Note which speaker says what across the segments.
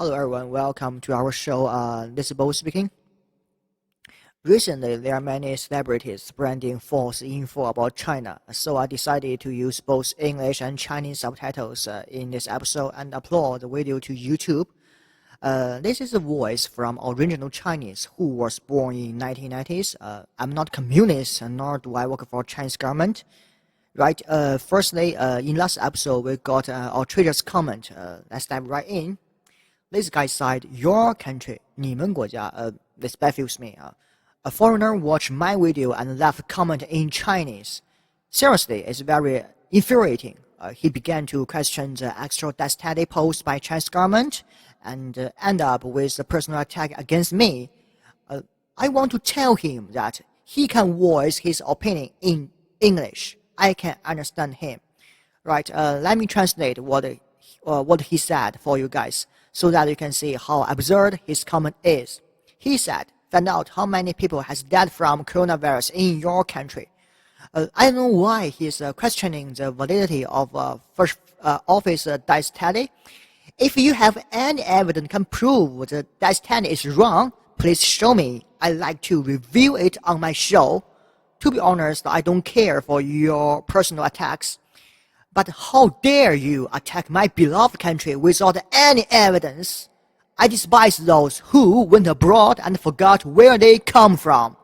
Speaker 1: Hello everyone, welcome to our show. This is Bobo speaking. Recently, there are many celebrities spreading false info about China, so I decided to use both English and Chinese subtitles in this episode and upload the video to YouTube. This is a voice from original Chinese who was born in 1990s. I'm not communist, nor do I work for Chinese government. Right, firstly, in last episode, we got our trader's comment. Let's dive right in. This guy said, your country, 你们国家, this baffles me. A foreigner watched my video and left a comment in Chinese. Seriously, it's very infuriating. He began to question the extra death penalty posed by Chinese government and end up with a personal attack against me. I want to tell him that he can voice his opinion in English. I can understand him. Right, let me translate what he said for you guys, so that you can see how absurd his comment is. He said, find out how many people has died from coronavirus in your country. I don't know why he's questioning the validity of first office death tally. If you have any evidence can prove the death tally is wrong, please show me. I'd like to review it on my show. To be honest, I don't care for your personal attacks. But how dare you attack my beloved country without any evidence? I despise those who went abroad and forgot where they come from.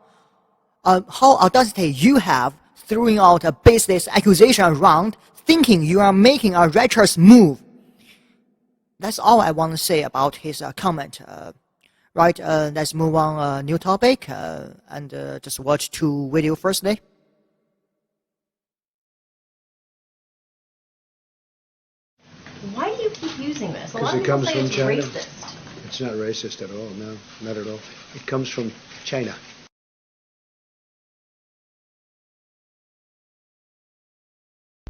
Speaker 1: How audacity you have throwing out a baseless accusation around, thinking you are making a righteous move. That's all I want to say about his comment. Right, let's move on new topic and just watch two videos firstly.
Speaker 2: Why do you keep using this? A lot
Speaker 3: Because
Speaker 2: of
Speaker 3: it
Speaker 2: people
Speaker 3: comes
Speaker 2: say
Speaker 3: from
Speaker 2: it's
Speaker 3: China.
Speaker 2: racist.
Speaker 3: It's not racist at all, no, not at all. It comes from China.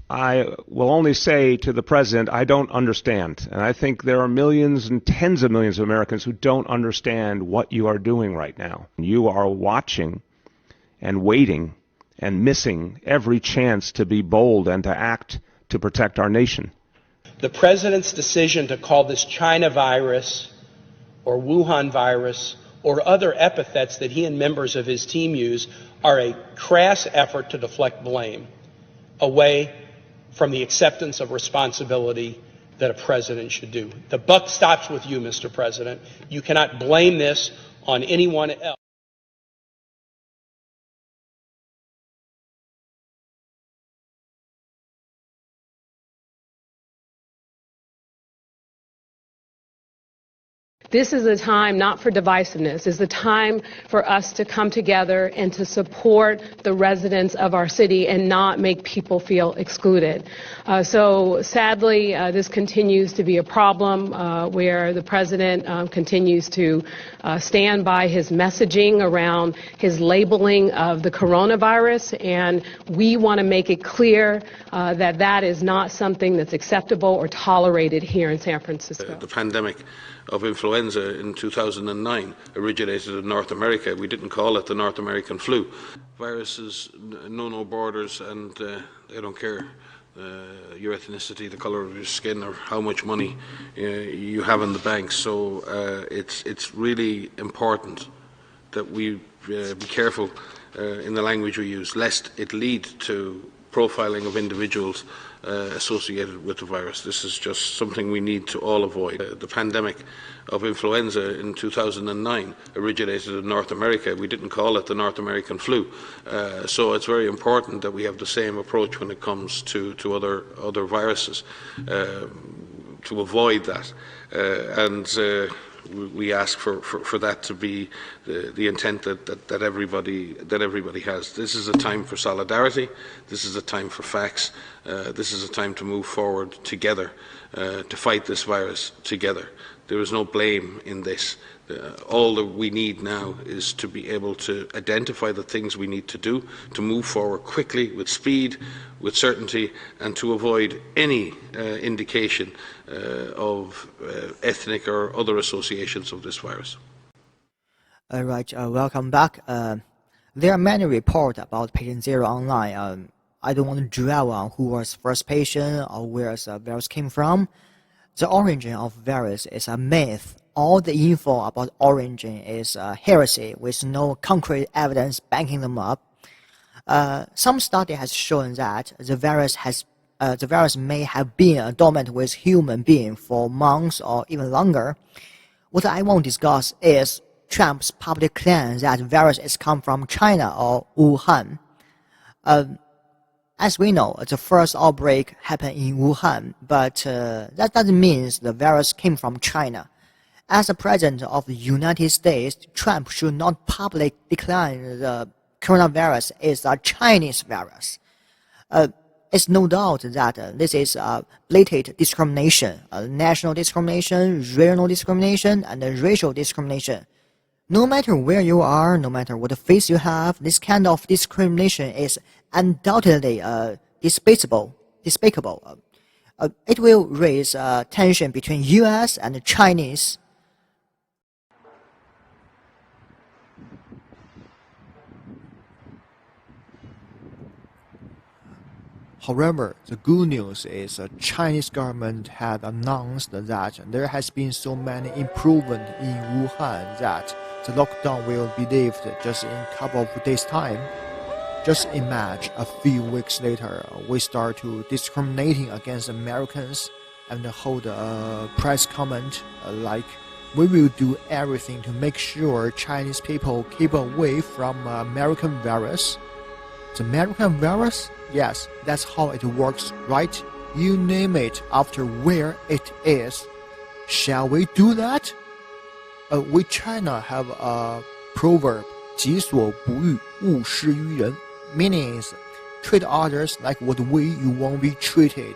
Speaker 4: I will only say to the president, I don't understand. And I think there are millions and tens of millions of Americans who don't understand what you are doing right now. You are watching and waiting and missing every chance to be bold and to act to protect our nation.
Speaker 5: The president's decision to call this China virus or Wuhan virus or other epithets that he and members of his team use are a crass effort to deflect blame away from the acceptance of responsibility that a president should do. The buck stops with you, Mr. President. You cannot blame this on anyone else.
Speaker 6: This is a time not for divisiveness. It's a time for us to come together and to support the residents of our city and not make people feel excluded. So sadly, this continues to be a problem where the president continues to stand by his messaging around his labeling of the coronavirus, and we want to make it clear that that is not something that's acceptable or tolerated here in San Francisco.
Speaker 7: The pandemic of influenza in 2009 originated in North America. We didn't call it the North American flu. Viruses know no borders, and they don't care your ethnicity, the color of your skin, or how much money you have in the bank. So it's really important that we be careful in the language we use, lest it lead to profiling of individuals associated with the virus. This is just something we need to all avoid. The pandemic of influenza in 2009 originated in North America. We didn't call it the North American flu. So it's very important that we have the same approach when it comes to other viruses to avoid that. We ask for that to be the intent that everybody has. This is a time for solidarity. This is a time for facts. This is a time to move forward together to fight this virus together. There is no blame in this. All that we need now is to be able to identify the things we need to do to move forward quickly, with speed, with certainty, and to avoid any indication of ethnic or other associations of this virus.
Speaker 1: All right, welcome back. There are many reports about patient zero online. I don't want to dwell on who was first patient or where the virus came from. The origin of virus is a myth all the info about origin is heresy with no concrete evidence backing them up. Some study has shown that the virus may have been dormant with human being for months or even longer. What I want to discuss is Trump's public claim that the virus is come from China or Wuhan. As we know, the first outbreak happened in Wuhan, but that doesn't mean the virus came from China. As the President of the United States, Trump should not publicly declare the coronavirus is a Chinese virus. It's no doubt that this is blatant discrimination, national discrimination, regional discrimination, and racial discrimination. No matter where you are, no matter what face you have, this kind of discrimination is undoubtedly despicable. It will raise tension between U.S. and Chinese. However, the good news is the Chinese government had announced that there has been so many improvements in Wuhan that the lockdown will be lifted just in a couple of days' time. Just imagine a few weeks later, we start to discriminating against Americans and hold a press comment like we will do everything to make sure Chinese people keep away from American virus. The American virus? Yes, that's how it works, right? You name it after where it is. Shall we do that? We China have a proverb, 己所不欲，勿施于人, meaning treat others like what you want to be treated.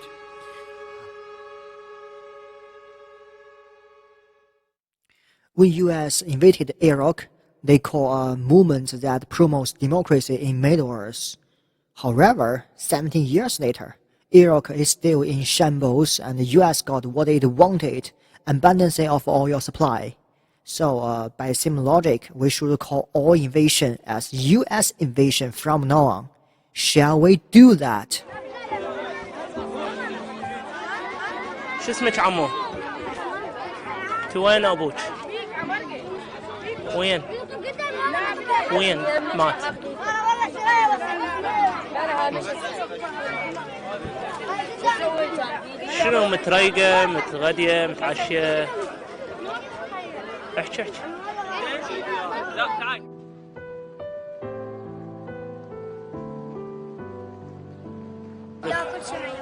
Speaker 1: When U.S. invaded Iraq, they call a movement that promotes democracy in Middle Earth. However, 17 years later, Iraq is still in shambles and the U.S. got what it wanted, abundance of oil supply. So, by same logic, we should call all invasion as U.S. invasion from now on. Shall we do that?
Speaker 8: شو اسمك عمو؟ انت وين ابوك؟ وين مات؟ شنو متريقة متغدية متعشية؟ احكي لا تعال
Speaker 9: لا كل شيء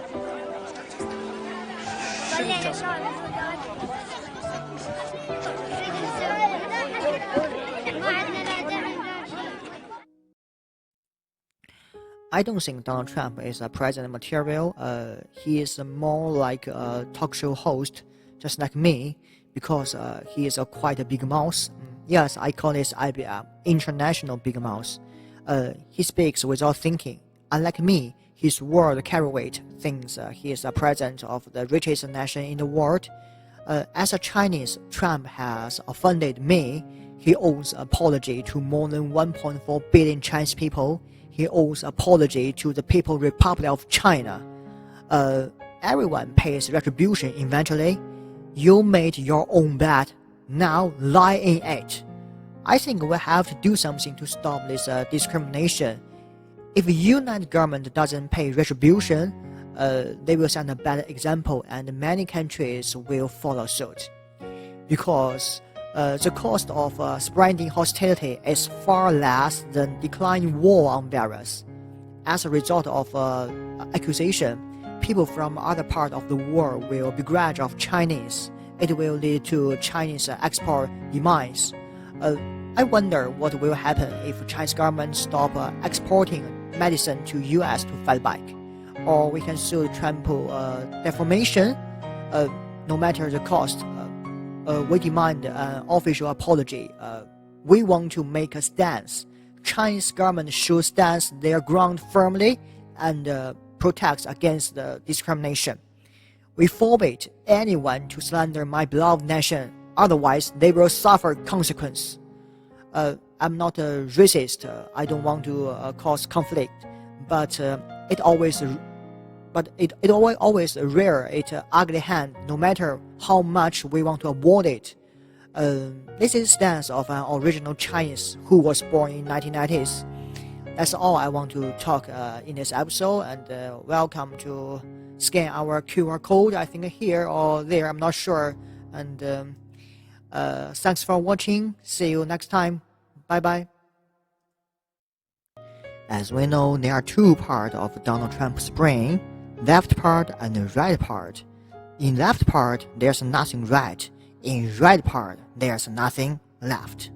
Speaker 9: I don't think Donald Trump is a president material. He is more like a talk show host, just like me, because he is quite a big mouth. Yes, I call this IBM, international big mouth. He speaks without thinking. Unlike me, his world carry weight thinks he is a president of the richest nation in the world. As a Chinese, Trump has offended me. He owes apology to more than 1.4 billion Chinese people. He owes apology to the People's Republic of China. Everyone pays retribution eventually. You made your own bed, now lie in it. I think we have to do something to stop this discrimination. If the United government doesn't pay retribution, they will send a bad example and many countries will follow suit. Because the cost of spreading hostility is far less than declining war on virus. As a result of accusation, people from other parts of the world will begrudge of Chinese. It will lead to Chinese export demise. I wonder what will happen if Chinese government stop exporting medicine to U.S. to fight back. Or we can sue Trump defamation. No matter the cost, we demand an official apology. We want to make a stance. Chinese government should stand their ground firmly and protect against the discrimination. We forbid anyone to slander my beloved nation, otherwise they will suffer consequence. I'm not a racist. I don't want to cause conflict, but it always rear its ugly hand. No matter how much we want to avoid it,
Speaker 1: This is the stance of an original Chinese who was born in 1990s. That's all I want to talk in this episode, and welcome to scan our QR code, I think here or there, I'm not sure. And thanks for watching. See you next time. Bye bye. As we know, there are two parts of Donald Trump's brain, left part and the right part. In left part, there's nothing right. In right part, there's nothing left.